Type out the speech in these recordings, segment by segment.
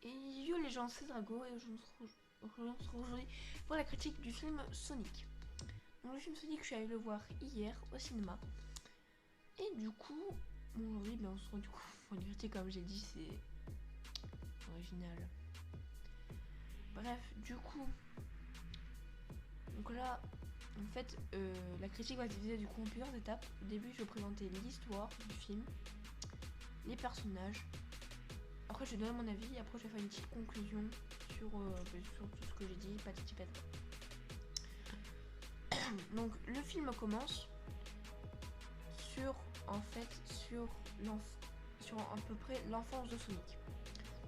Et yo les gens, c'est Drago et je me retrouve aujourd'hui pour la critique du film Sonic. Donc le film Sonic, je suis allée le voir hier au cinéma. Et du coup, aujourd'hui, on se retrouve du coup pour une critique, comme j'ai dit, c'est original. Bref, du coup, donc là, en fait, la critique va se diviser du coup en plusieurs étapes. Au début, je vais présenter l'histoire du film, les personnages. Après, je vais donner mon avis. Après, je vais faire une petite conclusion sur tout ce que j'ai dit, patati patata. Donc, le film commence sur, en fait, sur à peu près l'enfance de Sonic.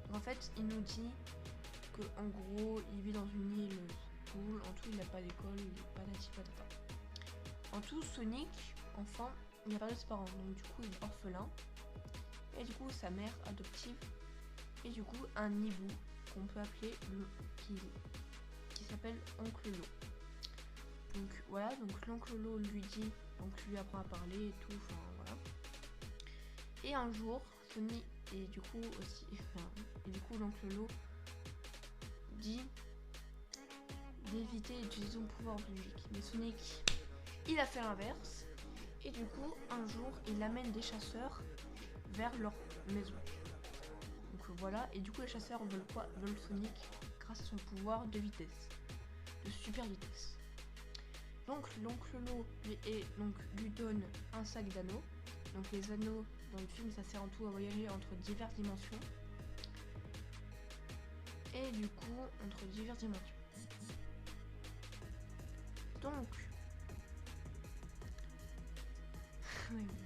Donc, en fait, il nous dit que en gros, il vit dans une île cool. En tout, il n'a pas d'école, il est patati patata. En tout, Sonic, enfant, il a perdu ses parents. Donc, du coup, il est orphelin. Et du coup, sa mère adoptive. Et du coup, un hibou qu'on peut appeler qui s'appelle Oncle Lo. Donc voilà, donc l'oncle Lo lui dit, donc lui apprend à parler et tout, enfin voilà. Et un jour, Sonic et du coup aussi, et du coup l'oncle Lo dit d'éviter d'utiliser son pouvoir biologique. Mais Sonic, il a fait l'inverse. Et du coup, un jour, il amène des chasseurs vers leur maison. Donc voilà, et du coup les chasseurs veulent quoi? Veulent Sonic grâce à son pouvoir de vitesse, de super vitesse. Donc l'oncle Lo lui donne un sac d'anneaux. Donc les anneaux dans le film, ça sert en tout à voyager entre diverses dimensions. Et du coup, entre diverses dimensions. Donc,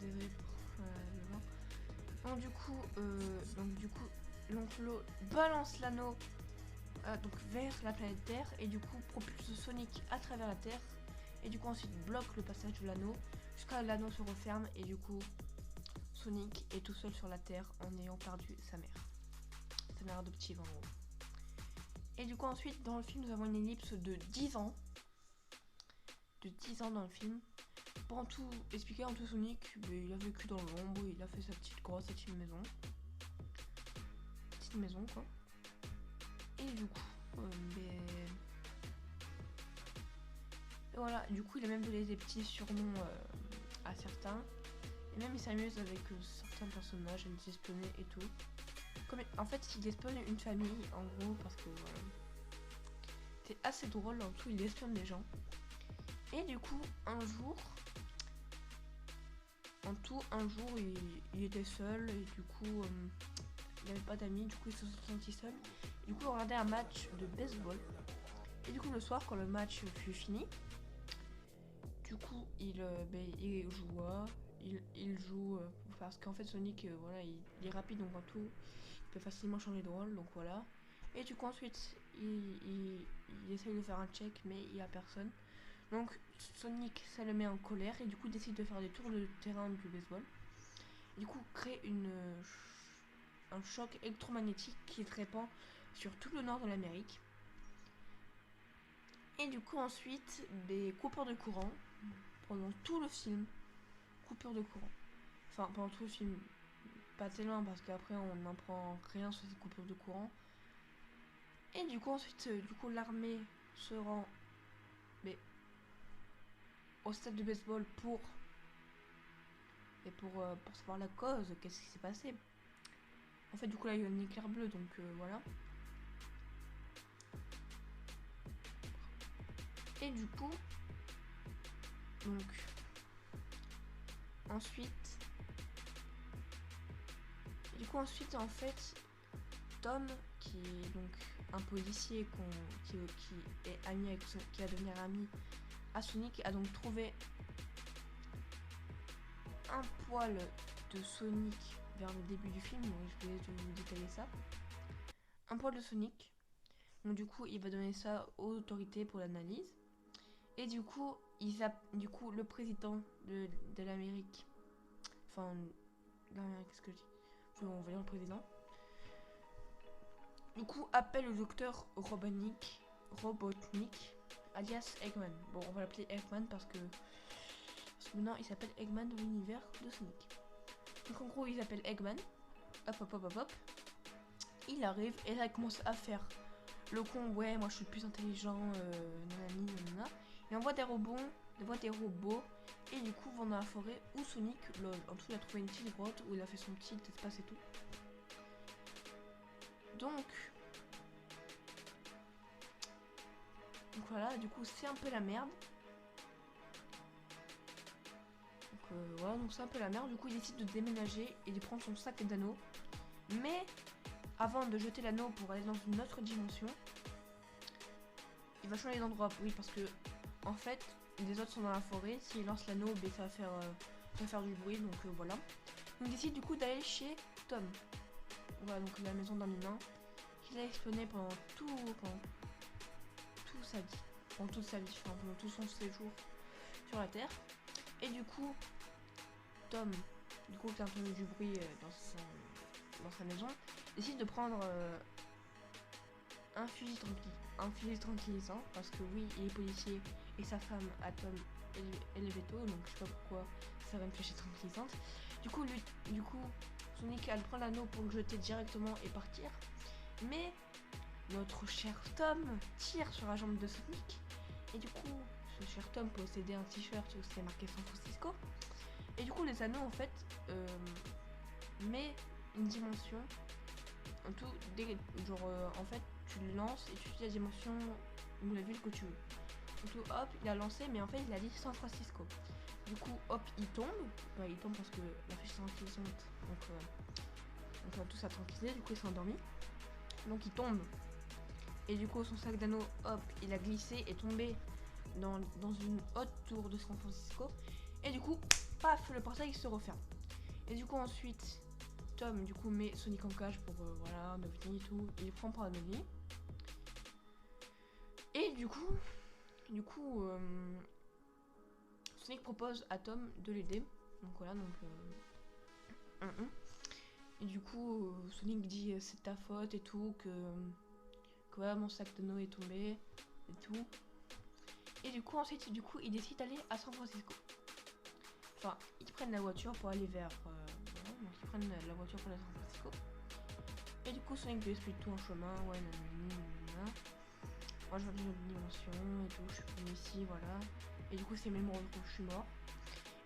désolé pour le vent. Donc du coup, l'oncle Lo balance l'anneau vers la planète Terre et du coup propulse Sonic à travers la Terre. Et du coup ensuite bloque le passage de l'anneau jusqu'à ce que l'anneau se referme et du coup Sonic est tout seul sur la Terre en ayant perdu sa mère adoptive en gros. Et du coup ensuite dans le film nous avons une ellipse de 10 ans. De 10 ans dans le film. Pour en tout expliquer, en tout Sonic, il a vécu dans l'ombre, il a fait sa petite grosse, sa petite maison. Petite maison quoi. Et du coup, voilà, du coup il a même donné des petits surnoms à certains. Et même il s'amuse avec certains personnages, à les espionner et tout. En fait il espionne une famille en gros parce que voilà. C'est assez drôle, en tout il espionne des gens. Et du coup un jour il était seul et du coup il n'avait pas d'amis, du coup il se sentit seul. Du coup il regardait un match de baseball. Et du coup le soir quand le match fut fini, du coup il joue parce qu'en fait Sonic voilà il est rapide donc en tout il peut facilement changer de rôle donc voilà. Et du coup ensuite il essaye de faire un check mais il n'y a personne. Donc Sonic ça le met en colère et du coup il décide de faire des tours de terrain du baseball. Et du coup crée un choc électromagnétique qui se répand sur tout le nord de l'Amérique. Et du coup ensuite des coupures de courant pendant tout le film. Coupure de courant. Enfin pendant tout le film. Pas tellement parce qu'après on n'apprend rien sur ces coupures de courant. Et du coup ensuite l'armée se rend au stade de baseball pour savoir la cause, qu'est-ce qui s'est passé. En fait du coup là il y a un éclair bleu donc voilà. Et du coup donc ensuite en fait Tom qui est donc un policier qui est ami avec qui va devenir ami à Sonic a donc trouvé un poil de Sonic vers le début du film, donc je vais vous détailler ça. Un poil de Sonic, donc du coup il va donner ça aux autorités pour l'analyse. Et du coup le président de l'Amérique, enfin l'Amérique, qu'est-ce que je dis, on va dire le président, du coup appelle le docteur Robotnik alias Eggman. Bon on va l'appeler Eggman parce que maintenant il s'appelle Eggman dans l'univers de Sonic. Donc en gros il s'appelle Eggman. Hop. Il il arrive et là il commence à faire le con, ouais moi je suis le plus intelligent, nanani, nanana. Il envoie des robots, et du coup vont dans la forêt où Sonic, en tout il a trouvé une petite grotte où il a fait son petit espace et tout. Donc voilà, du coup c'est un peu la merde. Voilà, donc c'est un peu la merde. Du coup, il décide de déménager et de prendre son sac d'anneaux. Mais avant de jeter l'anneau pour aller dans une autre dimension, il va changer d'endroit. Oui, parce que en fait, les autres sont dans la forêt. S'il lance l'anneau, ben, ça va faire du bruit. Donc voilà. Donc il décide du coup d'aller chez Tom. Voilà, donc la maison d'un humain qu'il a espionné pendant toute sa vie. Pendant toute sa vie, enfin, pendant tout son séjour sur la Terre. Et du coup, Tom, qui a entendu du bruit dans sa maison, décide de prendre un fusil tranquillisant, parce que oui, il est policier et sa femme a Tom et les vétos, donc je sais pas pourquoi ça va une flèche tranquillisante. Du coup, Sonic elle prend l'anneau pour le jeter directement et partir, mais notre cher Tom tire sur la jambe de Sonic, et du coup, ce cher Tom possédait un t-shirt où c'était marqué San Francisco. Et du coup, les anneaux, en fait, met une dimension. En tout, en fait, tu le lances et tu dis la dimension ou la ville que tu veux. Du coup, hop, il a lancé, mais en fait, il a dit San Francisco. Du coup, hop, il tombe. Ouais, il tombe parce que la fiche tranquillisante. Donc tout ça tranquillisé. Du coup, il s'est endormi. Donc, il tombe. Et du coup, son sac d'anneaux, hop, il a glissé et tombé dans une haute tour de San Francisco. Et du coup, paf, le portail se referme. Et du coup ensuite, Tom du coup met Sonic en cage pour voilà, Novini et tout. Il prend pour Novini. Et du coup, Sonic propose à Tom de l'aider. Donc voilà, et du coup, Sonic dit c'est ta faute et tout, que voilà, mon sac de Noé est tombé et tout. Et du coup ensuite, il décide d'aller à San Francisco. Enfin, ils prennent la voiture pour aller vers... voilà, donc ils prennent la voiture pour aller à San Francisco. Et du coup, Sonic lui explique tout en chemin. Ouais, nanana. Moi, je veux une autre dimension et tout. Je suis venu ici, voilà. Et du coup, c'est même que je suis mort.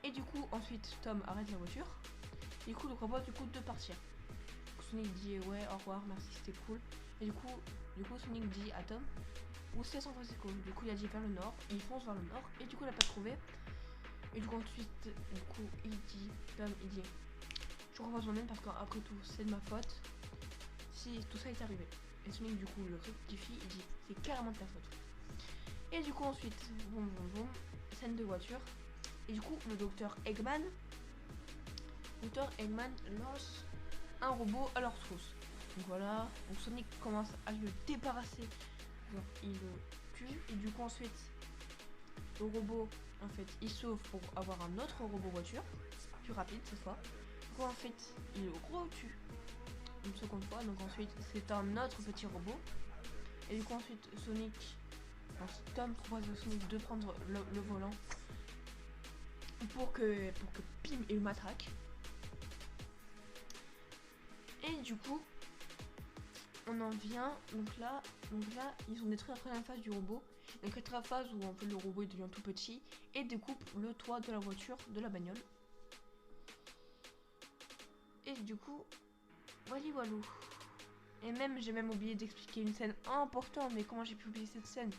Et du coup, ensuite, Tom arrête la voiture. Et du coup, il propose de partir. Donc, Sonic dit ouais, au revoir, merci, c'était cool. Et du coup, Sonic dit à Tom où c'est San Francisco. Du coup, il a dit vers le nord. Il fonce vers le nord. Et du coup, il a pas trouvé. Et du coup ensuite, Tom il dit, je repose mon aide parce qu'après tout c'est de ma faute si tout ça est arrivé. Et Sonic du coup le rectifie, il dit c'est carrément de ta faute. Et du coup ensuite, boum, scène de voiture. Et du coup le docteur Eggman lance un robot à leur trousse. Donc voilà, donc Sonic commence à le débarrasser. Donc il le tue et du coup ensuite le robot en fait il sauve pour avoir un autre robot voiture plus rapide cette fois. Du coup en fait il le tue une seconde fois, donc ensuite c'est un autre petit robot. Et du coup ensuite Tom propose à Sonic de prendre le volant pour que Pim et le matraque. Et du coup on en vient, donc là ils ont détruit la première phase du robot. Donc la phase où en fait le robot il devient tout petit et découpe le toit de la voiture, de la bagnole. Et du coup, walou. Et même j'ai oublié d'expliquer une scène importante, mais comment j'ai pu oublier cette scène.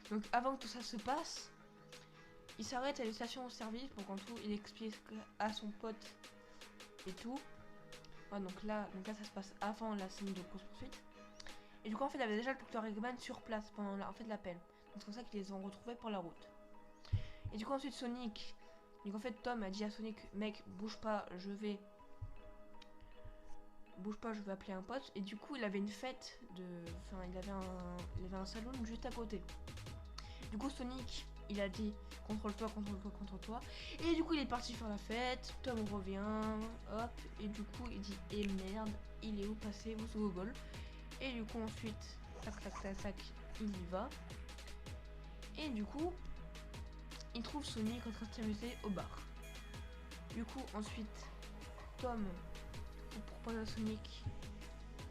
Donc avant que tout ça se passe, il s'arrête à une station-service pour qu'en tout il explique à son pote et tout. Ouais, donc là ça se passe avant la scène de course-poursuite. Et du coup en fait il y avait déjà le docteur Eggman sur place pendant l'appel. Donc c'est pour ça qu'ils les ont retrouvés pour la route. Et du coup ensuite Sonic, donc en fait Tom a dit à Sonic, mec bouge pas, je vais appeler un pote. Et du coup il avait une fête enfin il avait un salon juste à côté. Du coup Sonic il a dit contrôle-toi. Et du coup il est parti faire la fête. Tom revient, hop, et du coup il dit eh merde, il est où passé vous Google. Et du coup ensuite tac, il y va. Et du coup il trouve Sonic en train de s'amuser au bar. Du coup ensuite Tom propose à Sonic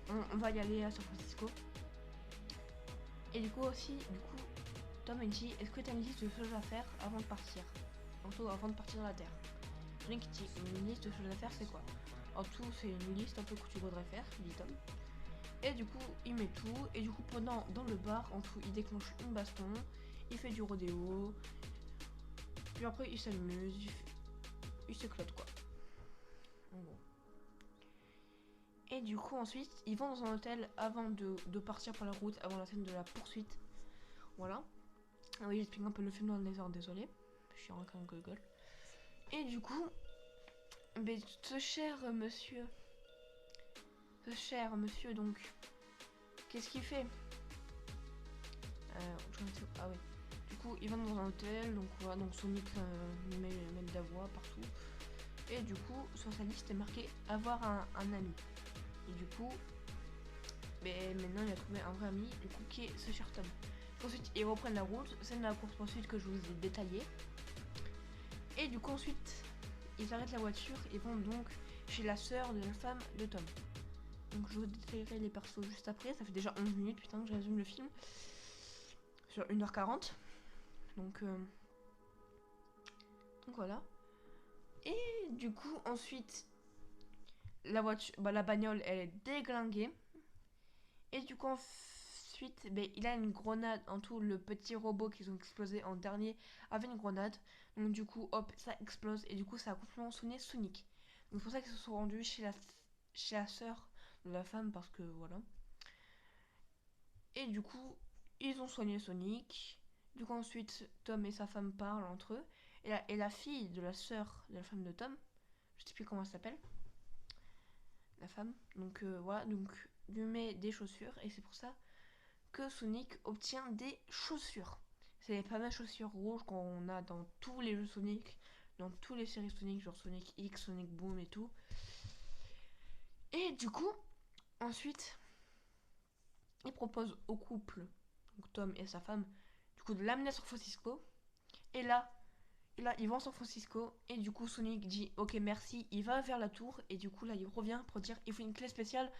on va y aller à San Francisco. Et du coup aussi, Tom il dit, est-ce que tu as une liste de choses à faire avant de partir? En tout, avant de partir de la Terre. Sonic dit, une liste de choses à faire, c'est quoi? En tout, c'est une liste un peu que tu voudrais faire, dit Tom. Et du coup, il met tout. Et du coup, dans le bar, en tout, il déclenche une baston. Il fait du rodéo. Puis après, il s'amuse. Il s'éclate, quoi. En gros. Et du coup, ensuite, ils vont dans un hôtel avant de partir pour la route, avant la scène de la poursuite. Voilà. Ah oui, j'explique un peu le film dans les heures, désolé. Je suis encore en Google. Et du coup, mais ce cher monsieur, donc, qu'est-ce qu'il fait? Ah oui. Du coup, ils vont dans un hôtel, donc voilà, donc Sonic met de la voix partout. Et du coup, sur sa liste est marqué avoir un ami. Et du coup, mais maintenant il a trouvé un vrai ami, du coup, qui est ce cher Tom. Ensuite, ils reprennent la route, scène de la course poursuite que je vous ai détaillée. Et du coup, ensuite, ils arrêtent la voiture et vont donc chez la sœur de la femme de Tom. Donc je vous détaillerai les persos juste après. Ça fait déjà 11 minutes, putain, que je résume le film. Sur 1h40. Donc voilà. Et du coup, ensuite, la voiture, la bagnole, elle est déglinguée. Et du coup, ensuite, il a une grenade. En tout, le petit robot qu'ils ont explosé en dernier avait une grenade. Donc du coup, hop, ça explose. Et du coup, ça a complètement sonné Sonic. Donc c'est pour ça qu'ils se sont rendus chez la sœur de la femme, parce que voilà. Et du coup, ils ont soigné Sonic. Du coup, ensuite, Tom et sa femme parlent entre eux. Et la fille de la sœur de la femme de Tom, je sais plus comment elle s'appelle, la femme. Donc voilà, donc lui met des chaussures. Et c'est pour ça que Sonic obtient des chaussures. C'est les fameuses chaussures rouges qu'on a dans tous les jeux Sonic, dans toutes les séries Sonic, genre Sonic X, Sonic Boom et tout. Et du coup, ensuite, il propose au couple, donc Tom et sa femme, du coup de l'amener à San Francisco. Et là, ils vont à San Francisco. Et du coup, Sonic dit ok, merci. Il va vers la tour. Et du coup, là, il revient pour dire il faut une clé spéciale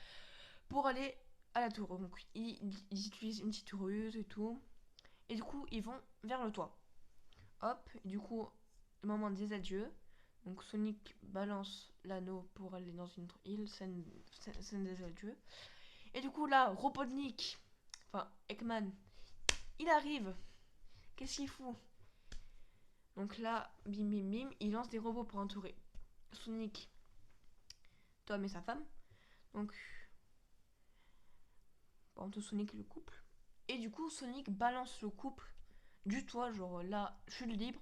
pour aller à la tour. Donc, ils utilisent une petite ruse et tout. Et du coup, ils vont vers le toit. Hop, du coup, le moment des adieux. Donc, Sonic balance l'anneau pour aller dans une autre île. Scène des adieux. Et du coup, là, Robotnik, enfin, Eggman, il arrive. Qu'est-ce qu'il fout? Donc là, bim bim bim, il lance des robots pour entourer Sonic, Tom et sa femme. Donc, pour entourer Sonic et le couple. Et du coup, Sonic balance le couple du toit, genre là, je suis libre.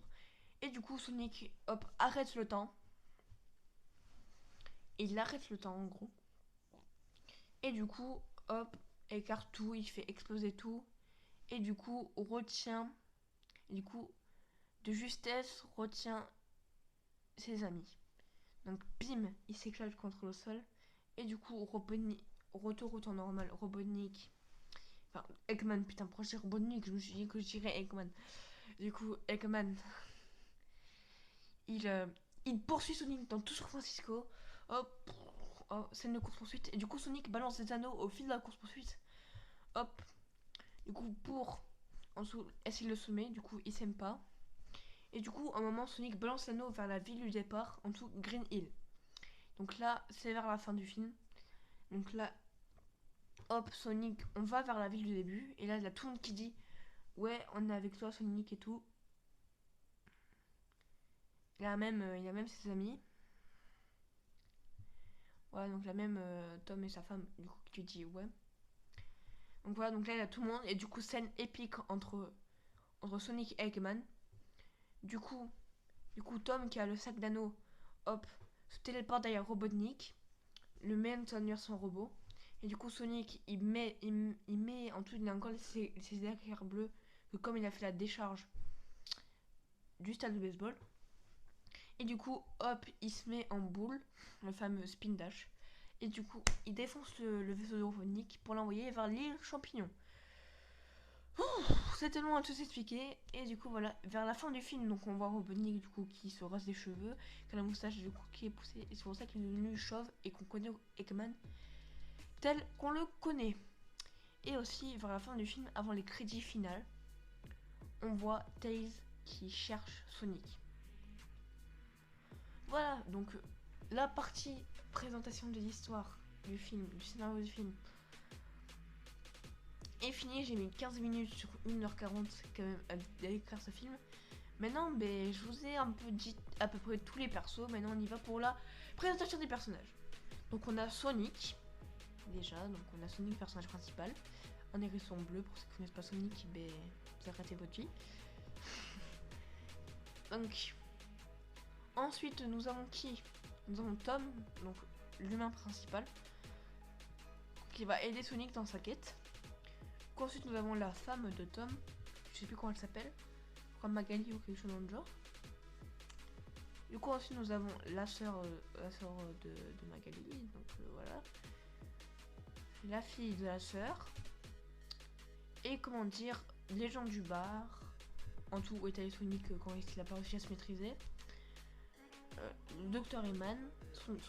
Et du coup, Sonic, hop, arrête le temps. Et il arrête le temps, en gros. Et du coup, hop, écarte tout, il fait exploser tout. Et du coup, retient, du coup, de justesse, retient ses amis. Donc, bim, il s'éclate contre le sol. Et du coup, Robotnik, retour au temps normal, Robotnik. Enfin, Eggman, putain, pourquoi je dis Robotnik? Je me suis dit que je dirais Eggman. Du coup, Eggman, il poursuit Sonic dans tout San Francisco. Hop, oh, scène de course-poursuite. Et du coup, Sonic balance des anneaux au fil de la course-poursuite. Hop, du coup, pour en dessous, essayer de le sommet. Du coup, il s'aime pas. Et du coup, à un moment, Sonic balance l'anneau vers la ville du départ, en dessous Green Hill. Donc là, c'est vers la fin du film. Donc là, hop, Sonic, on va vers la ville du début. Et là, il y a tout le monde qui dit ouais, on est avec toi, Sonic et tout. Il y a même ses amis. Voilà, donc là même Tom et sa femme, du coup, qui dit ouais. Donc voilà, donc là, il y a tout le monde. Et du coup, scène épique entre Sonic et Eggman. Du coup, Tom qui a le sac d'anneaux, hop, se téléporte derrière Robotnik. Le met en son robot. Et du coup, Sonic, il met en tout, il a encore ses éclairs bleus. Que comme il a fait la décharge du stade de baseball. Et du coup, hop, il se met en boule, le fameux spin dash. Et du coup, il défonce le vaisseau de Robotnik pour l'envoyer vers l'île Champignon. C'est tellement à tout expliquer. Et du coup, voilà, vers la fin du film, donc on voit Robotnik du coup qui se rase les cheveux, qui a la moustache du coup qui est poussée. Et c'est pour ça qu'il est devenu chauve et qu'on connaît Eggman tel qu'on le connaît. Et aussi, vers la fin du film, avant les crédits finaux, on voit Tails qui cherche Sonic. Voilà, donc la partie présentation de l'histoire du film, du scénario du film, est finie. J'ai mis 15 minutes sur 1h40 quand même à écrire ce film. Maintenant, je vous ai un peu dit à peu près tous les persos. Maintenant, on y va pour la présentation des personnages. Donc, on a Sonic, déjà. Donc, on a Sonic, personnage principal. Un hérisson bleu, pour ceux qui ne connaissent pas Sonic, vous arrêtez votre vie. Donc, ensuite, nous avons qui? Nous avons Tom, donc l'humain principal, qui va aider Sonic dans sa quête. Ensuite, nous avons la femme de Tom, je sais plus comment elle s'appelle, je crois Magali ou quelque chose dans le genre. Du coup, ensuite, nous avons la sœur de Magali, donc voilà. La fille de la sœur. Et comment dire, les gens du bar. En tout, où est Sonic quand il a pas réussi à se maîtriser. Le docteur Eman,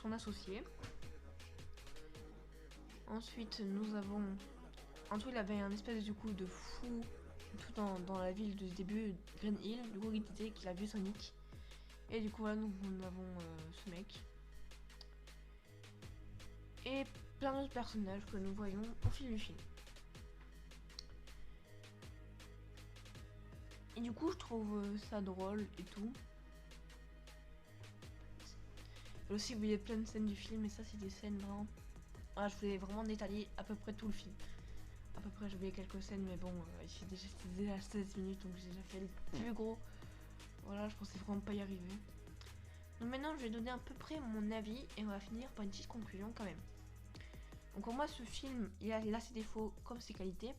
son associé. Ensuite, nous avons... En tout, il avait un espèce du coup de fou tout dans la ville du début, Green Hill. Du coup, il disait qu'il a vu Sonic. Et du coup, voilà, nous avons ce mec. Et plein d'autres personnages que nous voyons au fil du film. Et du coup, je trouve ça drôle et tout. Et aussi, vous voyez plein de scènes du film, et ça, c'est des scènes vraiment... Ah, je voulais vraiment détailler à peu près tout le film. À peu près, je voulais quelques scènes, mais bon, c'était déjà 16 minutes, donc j'ai déjà fait le plus gros. Voilà, je pensais vraiment pas y arriver. Donc maintenant, je vais donner à peu près mon avis, et on va finir par une petite conclusion quand même. Donc pour moi, ce film, il a là ses défauts comme ses qualités.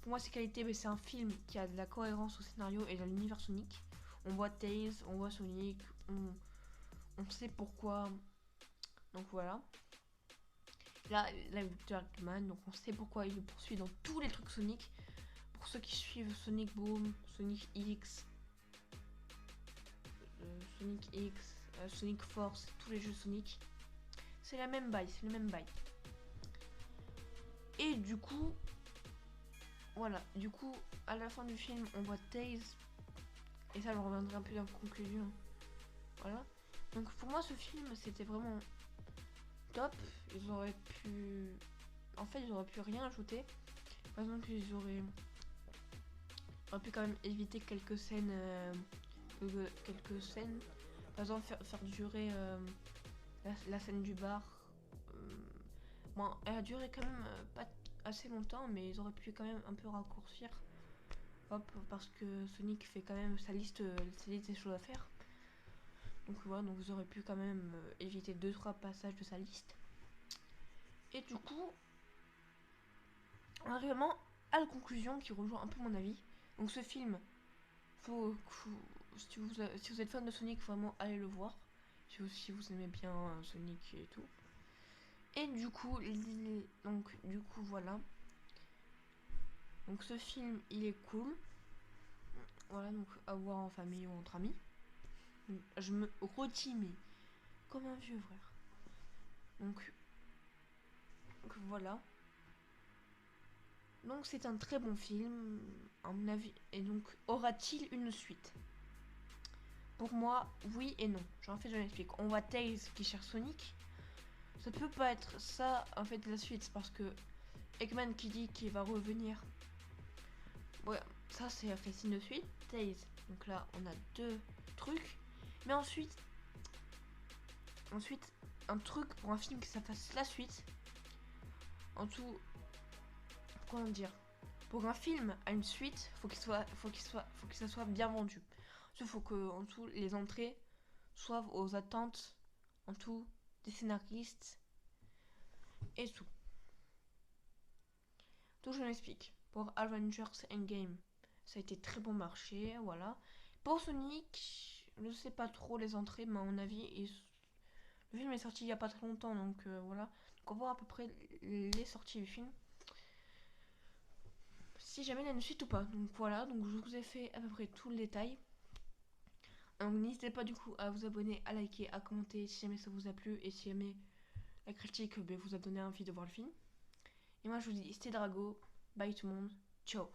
Pour moi, ses qualités, c'est un film qui a de la cohérence au scénario et dans l'univers Sonic. On voit Tails, on voit Sonic, on sait pourquoi. Donc voilà. Là, Dr. Eggman, donc on sait pourquoi il le poursuit dans tous les trucs Sonic. Pour ceux qui suivent Sonic Boom, Sonic X, Sonic Force, tous les jeux Sonic, c'est la même bail, c'est le même bail. Et du coup, voilà, du coup, à la fin du film, on voit Tails, et ça, je reviendrai un peu dans la conclusion. Voilà. Donc pour moi, ce film, c'était vraiment top. Ils auraient pu... En fait, ils auraient pu rien ajouter. Par exemple, ils auraient pu quand même éviter quelques scènes. Par exemple, faire durer la scène du bar. Bon, elle a duré quand même pas assez longtemps, mais ils auraient pu quand même un peu raccourcir. Hop, parce que Sonic fait quand même sa liste des choses à faire. Donc voilà, donc vous aurez pu quand même éviter 2-3 passages de sa liste. Et du coup, on arrive vraiment à la conclusion qui rejoint un peu mon avis. Donc ce film, si vous êtes fan de Sonic, vraiment allez le voir. Si vous aimez bien Sonic et tout. Et du coup, voilà. Donc ce film, il est cool. Voilà, donc à voir en famille ou entre amis. Je me redis, mais comme un vieux frère. Donc voilà. Donc c'est un très bon film, à mon avis. Et donc, aura-t-il une suite? Pour moi, oui et non. En fait, je m'explique. On voit Tails qui cherche Sonic. Ça peut pas être ça, en fait, la suite. Parce que Eggman qui dit qu'il va revenir. Ouais, ça c'est fait signe de suite. Tails. Donc là, on a 2 trucs. Mais ensuite, un truc pour un film que ça fasse la suite. En tout, comment dire, pour un film à une suite, faut que ça soit bien vendu. Il faut que en tout les entrées soient aux attentes en tout des scénaristes et tout. Tout je m'explique. Pour Avengers Endgame, ça a été très bon marché, voilà. Pour Sonic, je sais pas trop les entrées, mais à mon avis, le film est sorti il y a pas très longtemps, donc voilà. Donc on voit à peu près les sorties du film. Si jamais il y a une suite ou pas. Donc voilà, donc je vous ai fait à peu près tout le détail. Donc n'hésitez pas du coup à vous abonner, à liker, à commenter si jamais ça vous a plu et si jamais la critique vous a donné envie de voir le film. Et moi je vous dis, c'était Drago. Bye tout le monde. Ciao.